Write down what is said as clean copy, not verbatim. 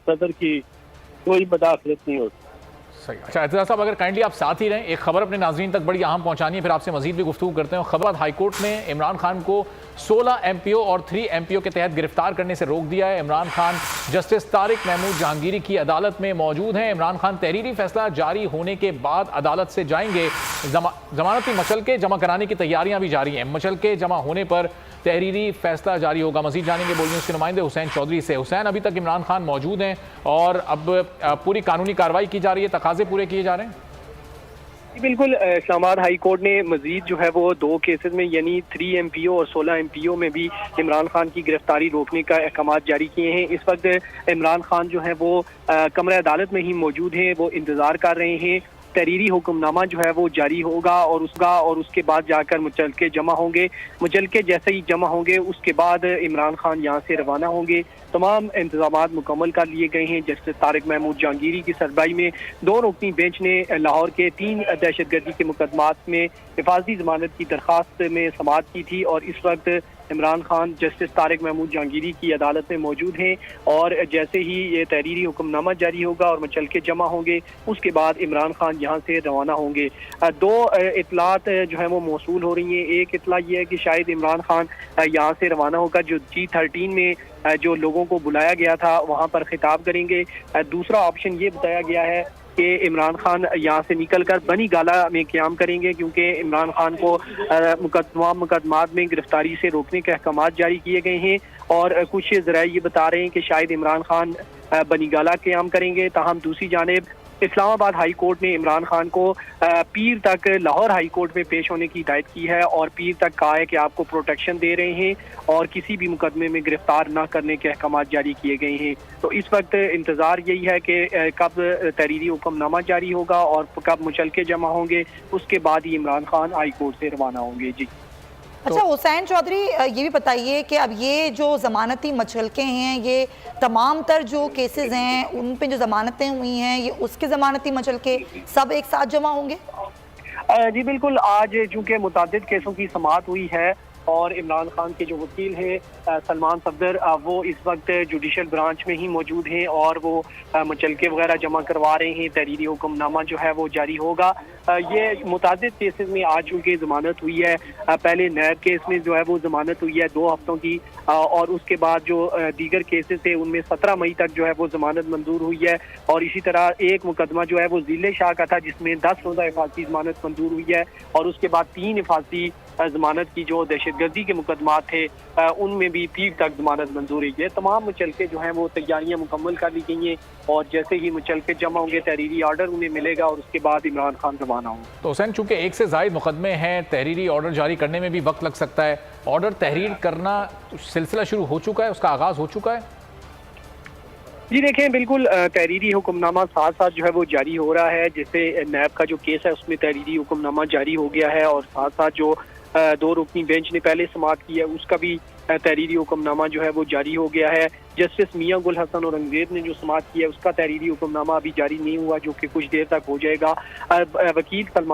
सदर की कोई मदाखलत नहीं होती। सही। अच्छा एतज़ार साहब, अगर काइंडली आप साथ ही रहें, एक खबर अपने नाज़रीन तक बड़ी अहम पहुंचानी है, फिर आपसे मजीद भी गुफ्तगू करते हैं। खबर हाईकोर्ट ने इमरान खान को 16 MPO और 3 MPO के तहत गिरफ्तार करने से रोक दिया है। इमरान खान जस्टिस तारिक महमूद जहांगीरी की अदालत में मौजूद हैं। इमरान खान तहरीरी फैसला जारी होने के बाद अदालत से जाएंगे। जमानती मचलके जमा कराने की तैयारियां भी जारी हैं। मचलके जमा होने पर तहरीरी फैसला जारी होगा। मजीद जानेंगे बोल न्यूज़ के नुमाइंदे हुसैन चौधरी से। हुसैन, अभी तक इमरान खान मौजूद हैं और अब पूरी कानूनी कार्रवाई की जा रही है, तकाजे पूरे किए जा रहे हैं? बिल्कुल, इस्लामाबाद हाई कोर्ट ने मजीद जो है वो 2 केसेस में यानी 3 MPO और 16 MPO में भी इमरान खान की गिरफ्तारी रोकने का अहकाम जारी किए हैं। इस वक्त इमरान खान जो है वो कमरे अदालत में ही मौजूद हैं, वो इंतज़ार कर रहे हैं। तहरीरी हुक्मनामा जो है वो जारी होगा और उसके बाद जाकर मुचलके जमा होंगे। मुचलके जैसे ही जमा होंगे उसके बाद इमरान खान यहाँ से रवाना होंगे। तमाम इंतजामात मुकम्मल कर लिए गए हैं। जस्टिस तारिक महमूद जहांगीरी की सरबराही में 2 रुकनी बेंच ने लाहौर के 3 दहशतगर्दी के मुकदमात में हिफाजती जमानत की दरख्वास्त में समाअत की थी और इस वक्त इमरान खान जस्टिस तारिक महमूद जहांगीरी की अदालत में मौजूद हैं और जैसे ही ये तहरीरी हुक्मनामा जारी होगा और मुचलके जमा होंगे उसके बाद इमरान खान यहाँ से रवाना होंगे। 2 इतलात जो है वो मौसूल हो रही हैं। एक इतला ये है कि शायद इमरान खान यहाँ से रवाना होकर जो G13 में जो लोगों को बुलाया गया था वहाँ पर खिताब करेंगे। दूसरा ऑप्शन ये बताया गया है कि इमरान खान यहाँ से निकलकर बनी गाला में क़याम करेंगे, क्योंकि इमरान खान को मुकदमात में गिरफ्तारी से रोकने के अहकाम जारी किए गए हैं और कुछ ज़राए ये बता रहे हैं कि शायद इमरान खान बनी गाला क़याम करेंगे। ताहम दूसरी जानिब इस्लामाबाद हाई कोर्ट ने इमरान खान को पीर तक लाहौर हाई कोर्ट में पेश होने की हिदायत की है और पीर तक कहा है कि आपको प्रोटेक्शन दे रहे हैं और किसी भी मुकदमे में गिरफ्तार न करने के अहकाम जारी किए गए हैं। तो इस वक्त इंतज़ार यही है कि कब तहरीरी हुक्मनामा जारी होगा और कब मुचलके जमा होंगे, उसके बाद ही इमरान खान हाई कोर्ट से रवाना होंगे। जी अच्छा हुसैन चौधरी, ये भी बताइए कि अब ये जो ज़मानती मचलके हैं, ये तमाम तर जो केसेस हैं उन पे जो ज़मानतें हुई हैं, ये उसके ज़मानती मचलके सब एक साथ जमा होंगे? जी बिल्कुल, आज चूँकि मुतादिद केसों की समाअत हुई है और इमरान खान के जो वकील हैं सलमान सफदर, वो इस वक्त जुडिशल ब्रांच में ही मौजूद हैं और वो मुचलके वगैरह जमा करवा रहे हैं। तहरीरी हुक्मनामा जो है वो जारी होगा। ये मुतादिद केसेस में आज चूँकि ज़मानत हुई है, पहले नैब केस में जो है वो ज़मानत हुई है 2 हफ्तों की और उसके बाद जो दीगर केसेस थे उनमें 17 मई तक जो है वो ज़मानत मंजूर हुई है और इसी तरह एक मुकदमा जो है वो ज़िले शाह का था जिसमें 10 रोज़ा हिफाजती ज़मानत मंजूर हुई है और उसके बाद 3 हिफाजती ज़मानत की जो दहशतगर्दी के मुकदमात थे उनमें भी 3 तक ज़मानत मंजूर हुई है। तमाम मुचलके जो हैं वो तैयारियां मुकम्मल कर ली गई हैं और जैसे ही मुचलके जमा होंगे तहरीरी ऑर्डर उन्हें मिलेगा और उसके बाद इमरान खान रवाना होंगे। तो हुसैन, चूंकि 1 से ज़ायद मुकदमे हैं, तहरीरी ऑर्डर जारी करने में भी वक्त लग सकता है। ऑर्डर तहरीर करना सिलसिला शुरू हो चुका है, उसका आगाज़ हो चुका है? जी देखें, बिल्कुल तहरीरी हुक्मनामा साथ साथ जो है वो जारी हो रहा है। जैसे नैब का जो केस है उसमें तहरीरी हुक्मनामा जारी हो गया है और साथ साथ जो 2 रुकनी बेंच ने पहले समाअत की है उसका भी तहरीरी हुक्मनामा जो है वो जारी हो गया है। जस्टिस मियां गुल हसन औरंगजेब ने जो समाअत की है उसका तहरीरी हुक्मनामा अभी जारी नहीं हुआ, जो कि कुछ देर तक हो जाएगा। वकील सलमान